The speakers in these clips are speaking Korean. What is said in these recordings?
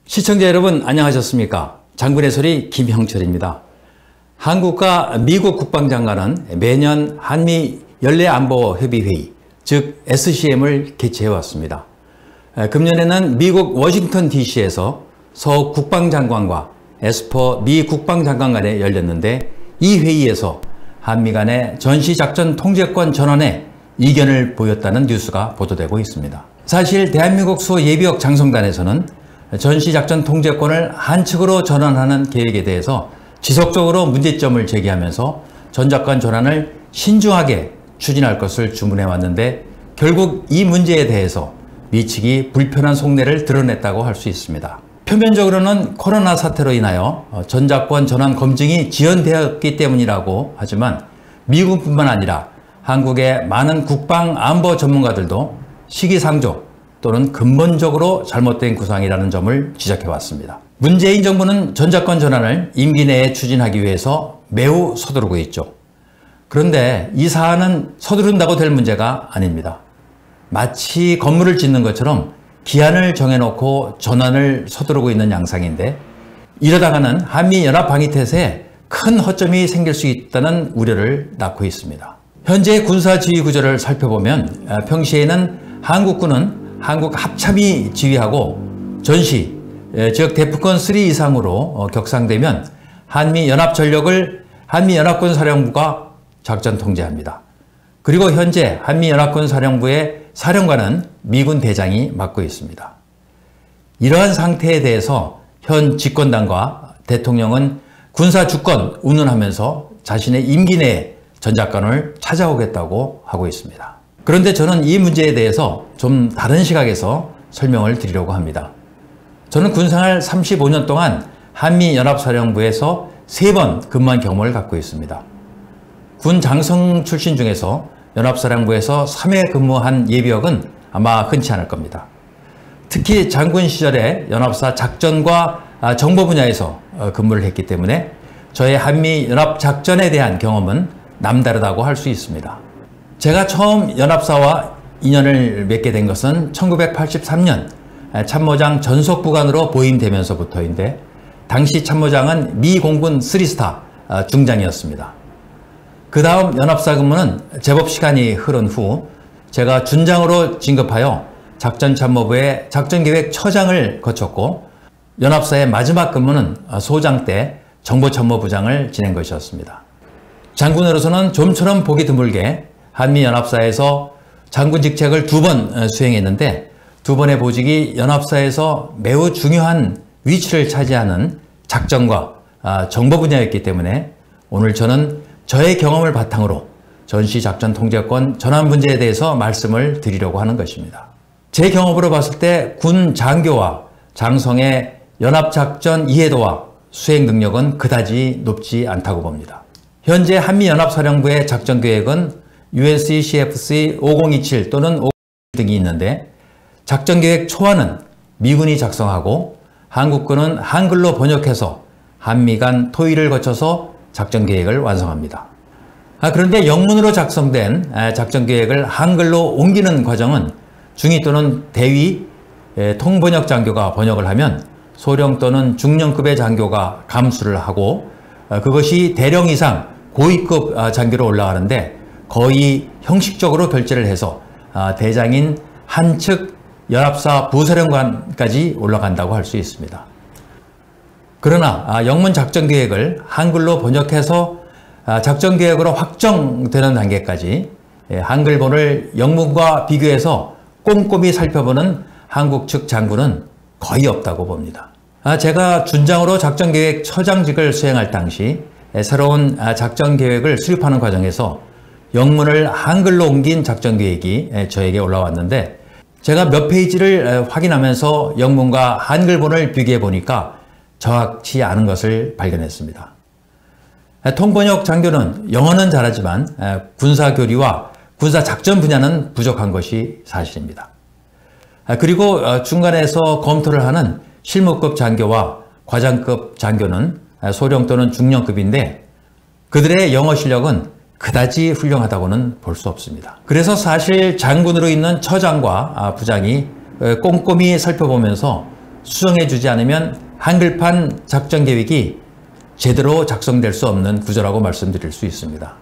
시청자 여러분 안녕하셨습니까? 장군의 소리 김형철입니다. 한국과 미국 국방장관은 매년 한미 연례안보협의회의, 즉 SCM을 개최해왔습니다. 금년에는 미국 워싱턴 DC에서 서 국방장관과 에스퍼 미 국방장관 간에 열렸는데, 이 회의에서 한미 간의 전시작전 통제권 전환에 이견을 보였다는 뉴스가 보도되고 있습니다. 사실 대한민국 수 예비역 장성단에서는 전시작전 통제권을 한측으로 전환하는 계획에 대해서 지속적으로 문제점을 제기하면서 전작권 전환을 신중하게 추진할 것을 주문해 왔는데, 결국 이 문제에 대해서 미측이 불편한 속내를 드러냈다고 할 수 있습니다. 표면적으로는 코로나 사태로 인하여 전작권 전환 검증이 지연되었기 때문이라고 하지만, 미국뿐만 아니라 한국의 많은 국방 안보 전문가들도 시기상조 또는 근본적으로 잘못된 구상이라는 점을 지적해 왔습니다. 문재인 정부는 전작권 전환을 임기 내에 추진하기 위해서 매우 서두르고 있죠. 그런데 이 사안은 서두른다고 될 문제가 아닙니다. 마치 건물을 짓는 것처럼 기한을 정해놓고 전환을 서두르고 있는 양상인데, 이러다가는 한미연합방위태세에 큰 허점이 생길 수 있다는 우려를 낳고 있습니다. 현재 군사지휘 구조를 살펴보면 평시에는 한국군은 한국 합참이 지휘하고 전시, 즉 대프콘 3 이상으로 격상되면 한미연합전력을 한미연합군 사령부가 작전 통제합니다. 그리고 현재 한미연합군 사령부의 사령관은 미군 대장이 맡고 있습니다. 이러한 상태에 대해서 현 집권당과 대통령은 군사 주권 운운하면서 자신의 임기 내에 전작권을 찾아오겠다고 하고 있습니다. 그런데 저는 이 문제에 대해서 좀 다른 시각에서 설명을 드리려고 합니다. 저는 군생활 35년 동안 한미연합사령부에서 3번 근무한 경험을 갖고 있습니다. 군 장성 출신 중에서 연합사령부에서 3회 근무한 예비역은 아마 흔치 않을 겁니다. 특히 장군 시절에 연합사 작전과 정보 분야에서 근무를 했기 때문에 저의 한미연합작전에 대한 경험은 남다르다고 할 수 있습니다. 제가 처음 연합사와 인연을 맺게 된 것은 1983년 참모장 전속부관으로 보임되면서부터인데, 당시 참모장은 미 공군 3스타 중장이었습니다. 그 다음 연합사 근무는 제법 시간이 흐른 후 제가 준장으로 진급하여 작전참모부의 작전계획처장을 거쳤고, 연합사의 마지막 근무는 소장 때 정보참모부장을 지낸 것이었습니다. 장군으로서는 좀처럼 보기 드물게 한미연합사에서 장군 직책을 2번 수행했는데, 2번의 보직이 연합사에서 매우 중요한 위치를 차지하는 작전과 정보 분야였기 때문에 오늘 저는 저의 경험을 바탕으로 전시작전 통제권 전환 문제에 대해서 말씀을 드리려고 하는 것입니다. 제 경험으로 봤을 때 군 장교와 장성의 연합작전 이해도와 수행 능력은 그다지 높지 않다고 봅니다. 현재 한미연합사령부의 작전계획은 UNSCFC 5027 또는 50 등이 있는데, 작전계획 초안은 미군이 작성하고 한국군은 한글로 번역해서 한미 간 토의를 거쳐서 작전계획을 완성합니다. 그런데 영문으로 작성된 작전계획을 한글로 옮기는 과정은 중위 또는 대위 통번역 장교가 번역을 하면 소령 또는 중령급의 장교가 감수를 하고, 그것이 대령 이상 고위급 장교로 올라가는데 거의 형식적으로 결제를 해서 대장인 한측 연합사 부사령관까지 올라간다고 할 수 있습니다. 그러나 영문 작전계획을 한글로 번역해서 작전계획으로 확정되는 단계까지 한글본을 영문과 비교해서 꼼꼼히 살펴보는 한국 측 장군은 거의 없다고 봅니다. 제가 준장으로 작전계획 처장직을 수행할 당시 새로운 작전계획을 수립하는 과정에서 영문을 한글로 옮긴 작전계획이 저에게 올라왔는데, 제가 몇 페이지를 확인하면서 영문과 한글본을 비교해 보니까 정확치 않은 것을 발견했습니다. 통번역 장교는 영어는 잘하지만 군사교리와 군사작전 분야는 부족한 것이 사실입니다. 그리고 중간에서 검토를 하는 실무급 장교와 과장급 장교는 소령 또는 중령급인데, 그들의 영어 실력은 그다지 훌륭하다고는 볼 수 없습니다. 그래서 사실 장군으로 있는 처장과 부장이 꼼꼼히 살펴보면서 수정해주지 않으면 한글판 작전 계획이 제대로 작성될 수 없는 구조라고 말씀드릴 수 있습니다.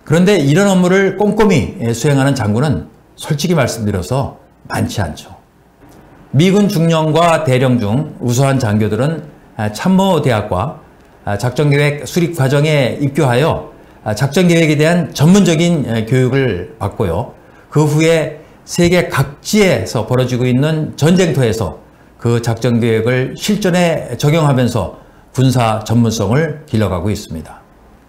그런데 이런 업무를 꼼꼼히 수행하는 장군은 솔직히 말씀드려서 많지 않죠. 미군 중령과 대령 중 우수한 장교들은 참모대학과 작전계획 수립 과정에 입교하여 작전계획에 대한 전문적인 교육을 받고요. 그 후에 세계 각지에서 벌어지고 있는 전쟁터에서 그 작전계획을 실전에 적용하면서 군사 전문성을 길러가고 있습니다.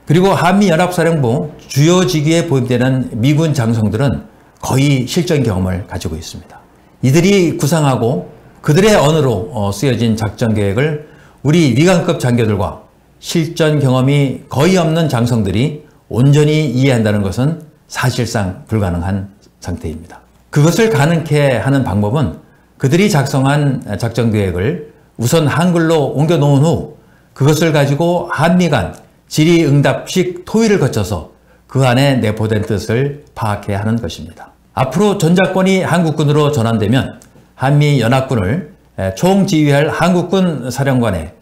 그리고 한미연합사령부 주요 직위에 보임되는 미군 장성들은 거의 실전 경험을 가지고 있습니다. 이들이 구상하고 그들의 언어로 쓰여진 작전계획을 우리 위관급 장교들과 실전 경험이 거의 없는 장성들이 온전히 이해한다는 것은 사실상 불가능한 상태입니다. 그것을 가능케 하는 방법은 그들이 작성한 작전계획을 우선 한글로 옮겨 놓은 후 그것을 가지고 한미 간 질의응답식 토의를 거쳐서 그 안에 내포된 뜻을 파악해야 하는 것입니다. 앞으로 전작권이 한국군으로 전환되면 한미연합군을 총지휘할 한국군 사령관의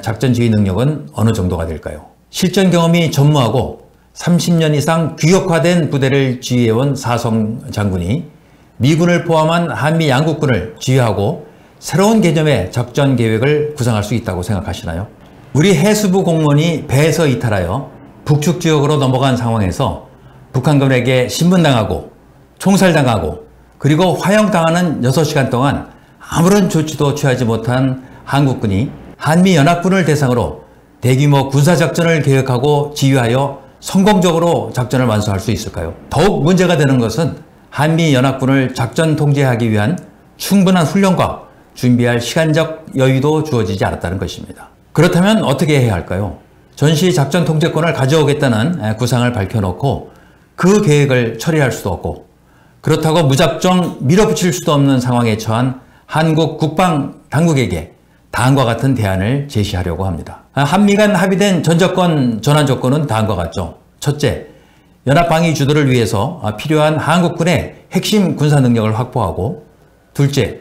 작전지휘 능력은 어느 정도가 될까요? 실전 경험이 전무하고 30년 이상 규격화된 부대를 지휘해온 사성 장군이 미군을 포함한 한미 양국군을 지휘하고 새로운 개념의 작전 계획을 구상할 수 있다고 생각하시나요? 우리 해수부 공무원이 배에서 이탈하여 북측 지역으로 넘어간 상황에서 북한군에게 신문당하고 총살당하고 그리고 화형당하는 6시간 동안 아무런 조치도 취하지 못한 한국군이 한미연합군을 대상으로 대규모 군사작전을 계획하고 지휘하여 성공적으로 작전을 완수할 수 있을까요? 더욱 문제가 되는 것은 한미연합군을 작전 통제하기 위한 충분한 훈련과 준비할 시간적 여유도 주어지지 않았다는 것입니다. 그렇다면 어떻게 해야 할까요? 전시 작전 통제권을 가져오겠다는 구상을 밝혀놓고 그 계획을 처리할 수도 없고 그렇다고 무작정 밀어붙일 수도 없는 상황에 처한 한국 국방당국에게 다음과 같은 대안을 제시하려고 합니다. 한미 간 합의된 전작권 전환 조건은 다음과 같죠. 첫째, 연합방위 주도를 위해서 필요한 한국군의 핵심 군사 능력을 확보하고 둘째,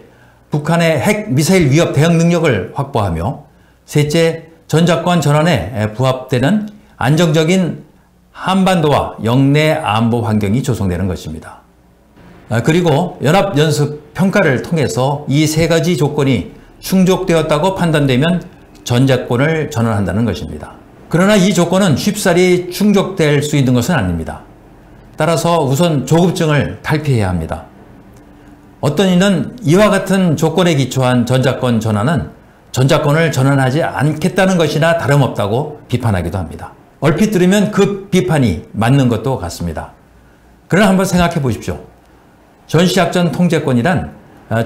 북한의 핵 미사일 위협 대응 능력을 확보하며 셋째, 전작권 전환에 부합되는 안정적인 한반도와 영내 안보 환경이 조성되는 것입니다. 그리고 연합연습 평가를 통해서 이 세 가지 조건이 충족되었다고 판단되면 전작권을 전환한다는 것입니다. 그러나 이 조건은 쉽사리 충족될 수 있는 것은 아닙니다. 따라서 우선 조급증을 탈피해야 합니다. 어떤 이는 이와 같은 조건에 기초한 전작권 전환은 전작권을 전환하지 않겠다는 것이나 다름없다고 비판하기도 합니다. 얼핏 들으면 그 비판이 맞는 것도 같습니다. 그러나 한번 생각해 보십시오. 전시작전 통제권이란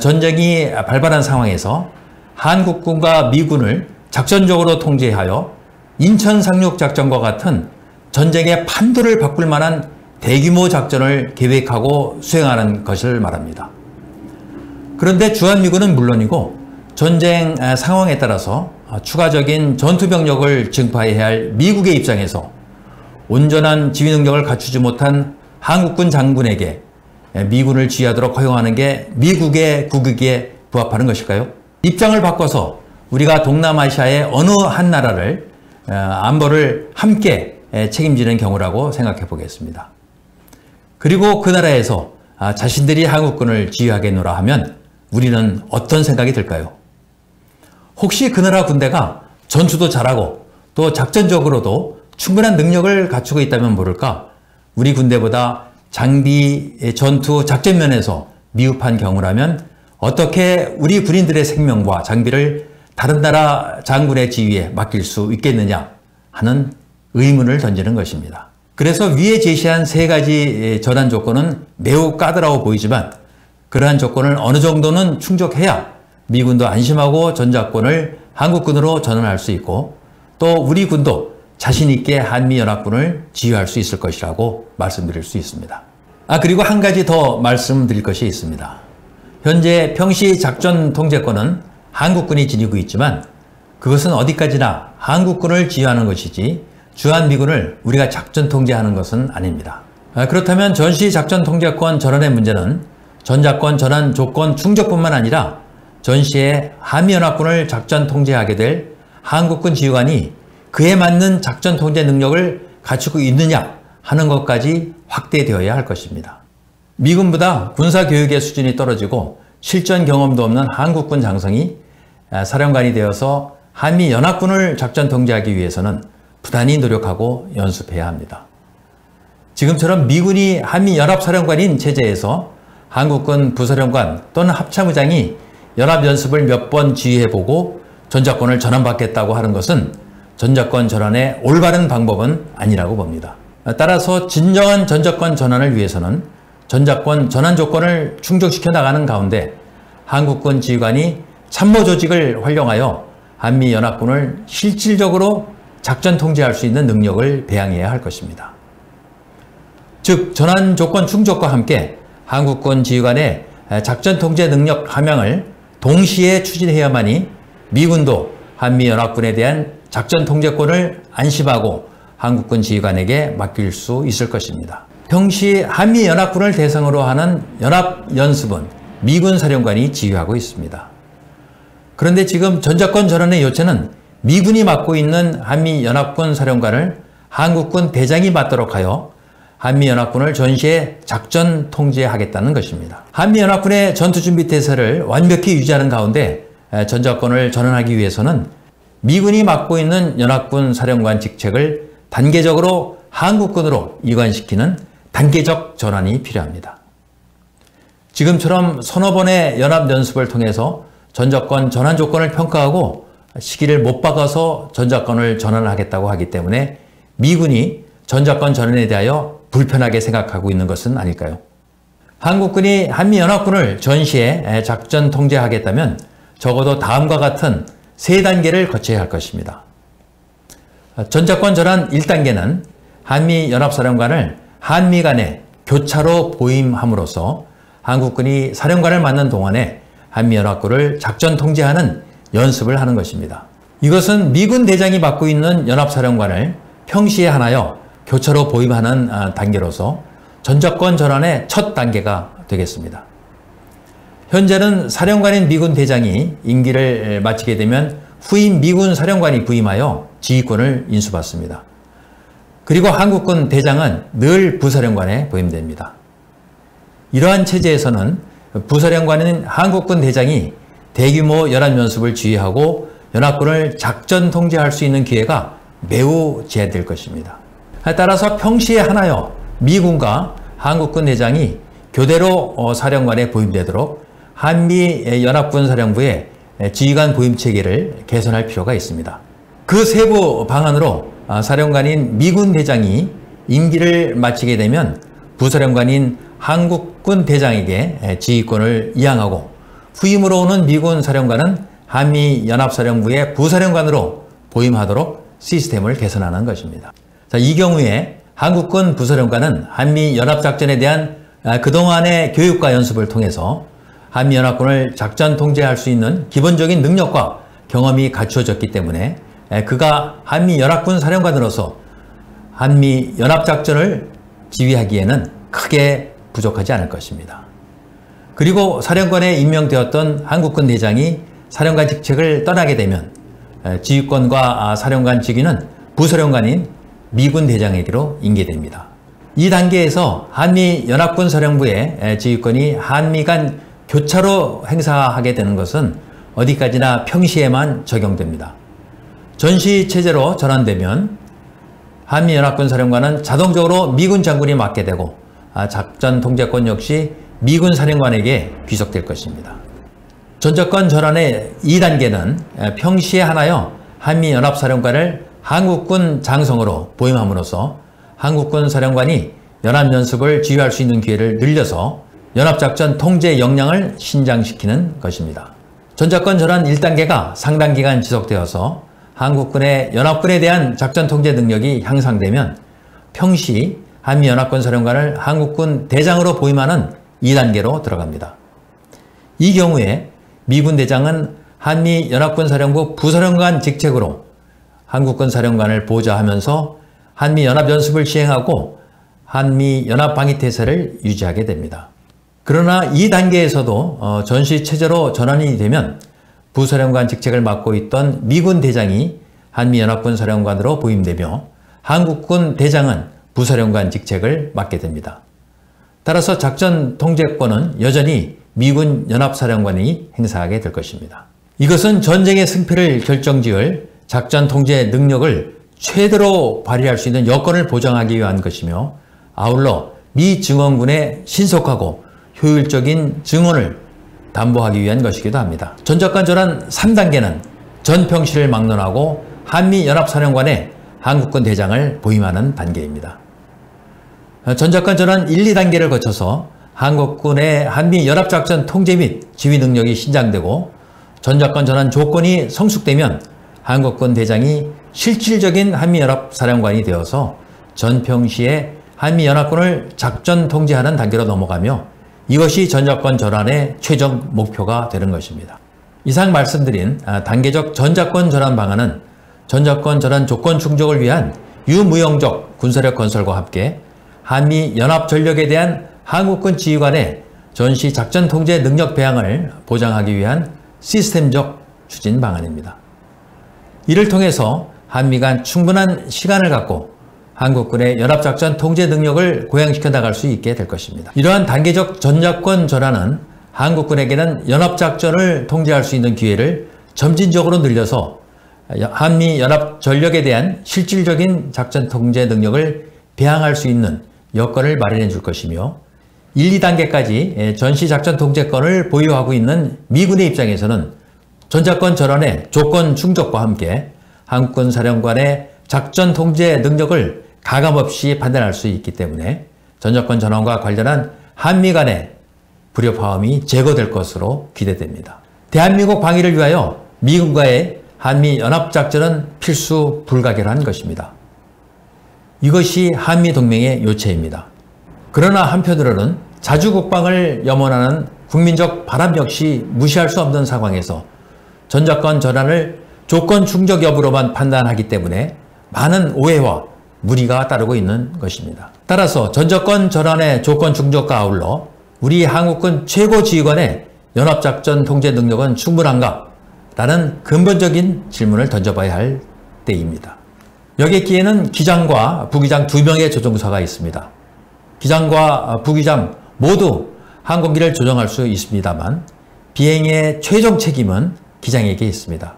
전쟁이 발발한 상황에서 한국군과 미군을 작전적으로 통제하여 인천 상륙작전과 같은 전쟁의 판도를 바꿀 만한 대규모 작전을 계획하고 수행하는 것을 말합니다. 그런데 주한미군은 물론이고 전쟁 상황에 따라서 추가적인 전투병력을 증파해야 할 미국의 입장에서 온전한 지휘 능력을 갖추지 못한 한국군 장군에게 미군을 지휘하도록 허용하는 게 미국의 국익에 부합하는 것일까요? 입장을 바꿔서 우리가 동남아시아의 어느 한 나라를 안보를 함께 책임지는 경우라고 생각해 보겠습니다. 그리고 그 나라에서 자신들이 한국군을 지휘하겠노라 하면 우리는 어떤 생각이 들까요? 혹시 그 나라 군대가 전투도 잘하고 또 작전적으로도 충분한 능력을 갖추고 있다면 모를까? 우리 군대보다 장비, 전투, 작전 면에서 미흡한 경우라면 어떻게 우리 군인들의 생명과 장비를 다른 나라 장군의 지휘에 맡길 수 있겠느냐 하는 의문을 던지는 것입니다. 그래서 위에 제시한 세 가지 전환 조건은 매우 까다로워 보이지만 그러한 조건을 어느 정도는 충족해야 미군도 안심하고 전작권을 한국군으로 전환할 수 있고 또 우리 군도 자신 있게 한미연합군을 지휘할 수 있을 것이라고 말씀드릴 수 있습니다. 그리고 한 가지 더 말씀드릴 것이 있습니다. 현재 평시 작전 통제권은 한국군이 지니고 있지만 그것은 어디까지나 한국군을 지휘하는 것이지 주한미군을 우리가 작전 통제하는 것은 아닙니다. 그렇다면 전시 작전 통제권 전환의 문제는 전작권 전환 조건 충족뿐만 아니라 전시에 한미연합군을 작전 통제하게 될 한국군 지휘관이 그에 맞는 작전 통제 능력을 갖추고 있느냐 하는 것까지 확대되어야 할 것입니다. 미군보다 군사교육의 수준이 떨어지고 실전 경험도 없는 한국군 장성이 사령관이 되어서 한미연합군을 작전 통제하기 위해서는 부단히 노력하고 연습해야 합니다. 지금처럼 미군이 한미연합사령관인 체제에서 한국군 부사령관 또는 합참의장이 연합연습을 몇 번 지휘해보고 전작권을 전환받겠다고 하는 것은 전작권 전환의 올바른 방법은 아니라고 봅니다. 따라서 진정한 전작권 전환을 위해서는 전작권 전환 조건을 충족시켜 나가는 가운데 한국군 지휘관이 참모 조직을 활용하여 한미연합군을 실질적으로 작전 통제할 수 있는 능력을 배양해야 할 것입니다. 즉 전환 조건 충족과 함께 한국군 지휘관의 작전 통제 능력 함양을 동시에 추진해야만이 미군도 한미연합군에 대한 작전 통제권을 안심하고 한국군 지휘관에게 맡길 수 있을 것입니다. 평시 한미연합군을 대상으로 하는 연합연습은 미군 사령관이 지휘하고 있습니다. 그런데 지금 전작권 전환의 요체는 미군이 맡고 있는 한미연합군 사령관을 한국군 대장이 맡도록 하여 한미연합군을 전시에 작전 통제하겠다는 것입니다. 한미연합군의 전투준비태세를 완벽히 유지하는 가운데 전작권을 전환하기 위해서는 미군이 맡고 있는 연합군 사령관 직책을 단계적으로 한국군으로 이관시키는 단계적 전환이 필요합니다. 지금처럼 서너 번의 연합연습을 통해서 전작권 전환 조건을 평가하고 시기를 못 박아서 전작권을 전환하겠다고 하기 때문에 미군이 전작권 전환에 대하여 불편하게 생각하고 있는 것은 아닐까요? 한국군이 한미연합군을 전시에 작전 통제하겠다면 적어도 다음과 같은 세 단계를 거쳐야 할 것입니다. 전작권 전환 1단계는 한미연합사령관을 한미 간에 교차로 보임함으로써 한국군이 사령관을 맡는 동안에 한미연합군을 작전 통제하는 연습을 하는 것입니다. 이것은 미군 대장이 맡고 있는 연합사령관을 평시에 하나여 교차로 보임하는 단계로서 전작권 전환의 첫 단계가 되겠습니다. 현재는 사령관인 미군 대장이 임기를 마치게 되면 후임 미군 사령관이 부임하여 지휘권을 인수받습니다. 그리고 한국군 대장은 늘 부사령관에 부임됩니다. 이러한 체제에서는 부사령관인 한국군 대장이 대규모 연합연습을 지휘하고 연합군을 작전 통제할 수 있는 기회가 매우 제한될 것입니다. 따라서 평시에 하나여 미군과 한국군 대장이 교대로 사령관에 부임되도록 한미연합군 사령부의 지휘관 부임 체계를 개선할 필요가 있습니다. 그 세부 방안으로 사령관인 미군 대장이 임기를 마치게 되면 부사령관인 한국군 대장에게 지휘권을 이양하고 후임으로 오는 미군 사령관은 한미연합사령부의 부사령관으로 부임하도록 시스템을 개선하는 것입니다. 자, 이 경우에 한국군 부사령관은 한미연합작전에 대한 그동안의 교육과 연습을 통해서 한미연합군을 작전 통제할 수 있는 기본적인 능력과 경험이 갖추어졌기 때문에 그가 한미연합군 사령관으로서 한미연합작전을 지휘하기에는 크게 부족하지 않을 것입니다. 그리고 사령관에 임명되었던 한국군 대장이 사령관 직책을 떠나게 되면 지휘권과 사령관 직위는 부사령관인 미군 대장에게로 인계됩니다. 이 단계에서 한미연합군 사령부의 지휘권이 한미 간 교차로 행사하게 되는 것은 어디까지나 평시에만 적용됩니다. 전시 체제로 전환되면 한미연합군 사령관은 자동적으로 미군 장군이 맡게 되고 작전 통제권 역시 미군 사령관에게 귀속될 것입니다. 전작권 전환의 2단계는 평시에 하나여 한미연합사령관을 한국군 장성으로 부임함으로써 한국군 사령관이 연합연습을 지휘할 수 있는 기회를 늘려서 연합작전 통제 역량을 신장시키는 것입니다. 전작권 전환 1단계가 상당 기간 지속되어서 한국군의 연합군에 대한 작전 통제 능력이 향상되면 평시 한미연합군 사령관을 한국군 대장으로 부임하는 2단계로 들어갑니다. 이 경우에 미군 대장은 한미연합군 사령부 부사령관 직책으로 한국군 사령관을 보좌하면서 한미연합연습을 시행하고 한미연합방위태세를 유지하게 됩니다. 그러나 이 단계에서도 전시 체제로 전환이 되면 부사령관 직책을 맡고 있던 미군 대장이 한미연합군 사령관으로 부임되며 한국군 대장은 부사령관 직책을 맡게 됩니다. 따라서 작전 통제권은 여전히 미군 연합사령관이 행사하게 될 것입니다. 이것은 전쟁의 승패를 결정지을 작전 통제 능력을 최대로 발휘할 수 있는 여건을 보장하기 위한 것이며 아울러 미 증원군의 신속하고 효율적인 증원을 담보하기 위한 것이기도 합니다. 전작권 전환 3단계는 전평시를 막론하고 한미연합사령관에 한국군 대장을 부임하는 단계입니다. 전작권 전환 1, 2단계를 거쳐서 한국군의 한미연합작전 통제 및 지휘 능력이 신장되고 전작권 전환 조건이 성숙되면 한국군 대장이 실질적인 한미연합사령관이 되어서 전평시에 한미연합군을 작전 통제하는 단계로 넘어가며 이것이 전작권 전환의 최종 목표가 되는 것입니다. 이상 말씀드린 단계적 전작권 전환 방안은 전작권 전환 조건 충족을 위한 유무용적 군사력 건설과 함께 한미연합전력에 대한 한국군 지휘관의 전시 작전 통제 능력 배양을 보장하기 위한 시스템적 추진 방안입니다. 이를 통해서 한미 간 충분한 시간을 갖고 한국군의 연합작전 통제 능력을 고양시켜 나갈 수 있게 될 것입니다. 이러한 단계적 전작권 전환은 한국군에게는 연합작전을 통제할 수 있는 기회를 점진적으로 늘려서 한미연합전력에 대한 실질적인 작전 통제 능력을 배양할 수 있는 여건을 마련해 줄 것이며 1, 2단계까지 전시작전 통제권을 보유하고 있는 미군의 입장에서는 전작권 전환의 조건 충족과 함께 한국군 사령관의 작전 통제 능력을 가감없이 판단할 수 있기 때문에 전작권 전환과 관련한 한미 간의 불협화음이 제거될 것으로 기대됩니다. 대한민국 방위를 위하여 미군과의 한미연합작전은 필수 불가결한 것입니다. 이것이 한미동맹의 요체입니다. 그러나 한편으로는 자주국방을 염원하는 국민적 바람 역시 무시할 수 없는 상황에서 전작권 전환을 조건 충족 여부로만 판단하기 때문에 많은 오해와 무리가 따르고 있는 것입니다. 따라서 전작권 전환의 조건 충족과 아울러 우리 한국군 최고지휘관의 연합작전 통제 능력은 충분한가? 라는 근본적인 질문을 던져봐야 할 때입니다. 여객기에는 기장과 부기장 2명의 조종사가 있습니다. 기장과 부기장 모두 항공기를 조종할 수 있습니다만 비행의 최종 책임은 기장에게 있습니다.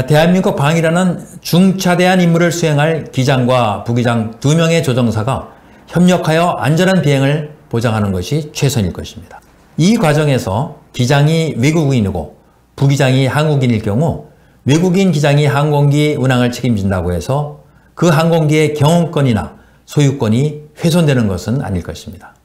대한민국 방위라는 중차대한 임무를 수행할 기장과 부기장 2명의 조종사가 협력하여 안전한 비행을 보장하는 것이 최선일 것입니다. 이 과정에서 기장이 외국인이고 부기장이 한국인일 경우 외국인 기장이 항공기 운항을 책임진다고 해서 그 항공기의 경영권이나 소유권이 훼손되는 것은 아닐 것입니다.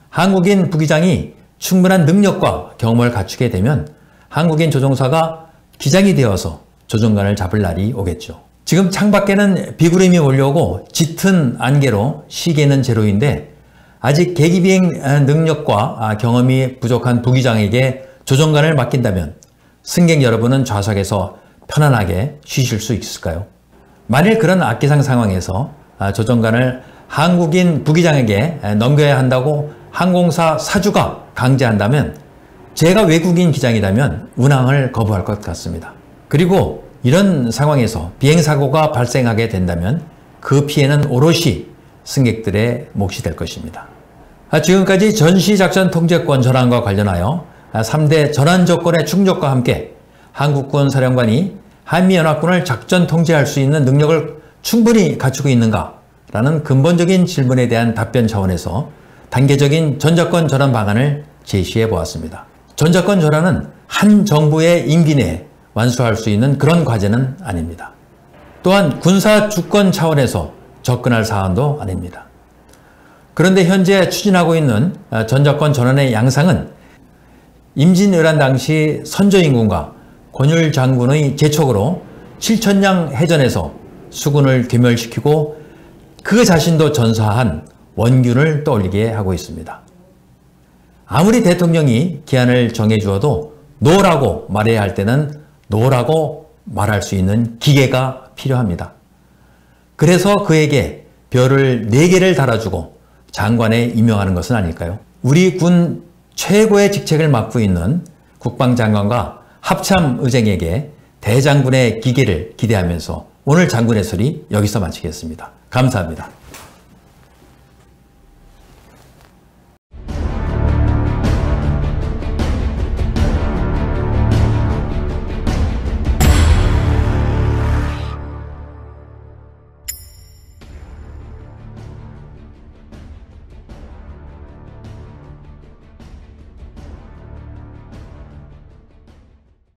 한국인 부기장이 충분한 능력과 경험을 갖추게 되면 한국인 조종사가 기장이 되어서 조종관을 잡을 날이 오겠죠. 지금 창밖에는 비구름이 몰려오고 짙은 안개로 시계는 제로인데 아직 계기비행 능력과 경험이 부족한 부기장에게 조종관을 맡긴다면 승객 여러분은 좌석에서 편안하게 쉬실 수 있을까요? 만일 그런 악기상 상황에서 조종관을 한국인 부기장에게 넘겨야 한다고 항공사 사주가 강제한다면 제가 외국인 기장이라면 운항을 거부할 것 같습니다. 그리고 이런 상황에서 비행사고가 발생하게 된다면 그 피해는 오롯이 승객들의 몫이 될 것입니다. 지금까지 전시작전 통제권 전환과 관련하여 3대 전환 조건의 충족과 함께 한국군 사령관이 한미연합군을 작전 통제할 수 있는 능력을 충분히 갖추고 있는가? 라는 근본적인 질문에 대한 답변 차원에서 단계적인 전작권 전환 방안을 제시해 보았습니다. 전작권 전환은 한 정부의 임기 내에 완수할 수 있는 그런 과제는 아닙니다. 또한 군사 주권 차원에서 접근할 사안도 아닙니다. 그런데 현재 추진하고 있는 전작권 전환의 양상은 임진왜란 당시 선조인군과 권율 장군의 재촉으로 칠천량 해전에서 수군을 괴멸시키고 그 자신도 전사한 원균을 떠올리게 하고 있습니다. 아무리 대통령이 기한을 정해주어도 노라고 말해야 할 때는 노라고 말할 수 있는 기계가 필요합니다. 그래서 그에게 별을 4개를 달아주고 장관에 임명하는 것은 아닐까요? 우리 군 최고의 직책을 맡고 있는 국방장관과 합참의장에게 대장군의 기계를 기대하면서 오늘 장군의 소리 여기서 마치겠습니다. 감사합니다.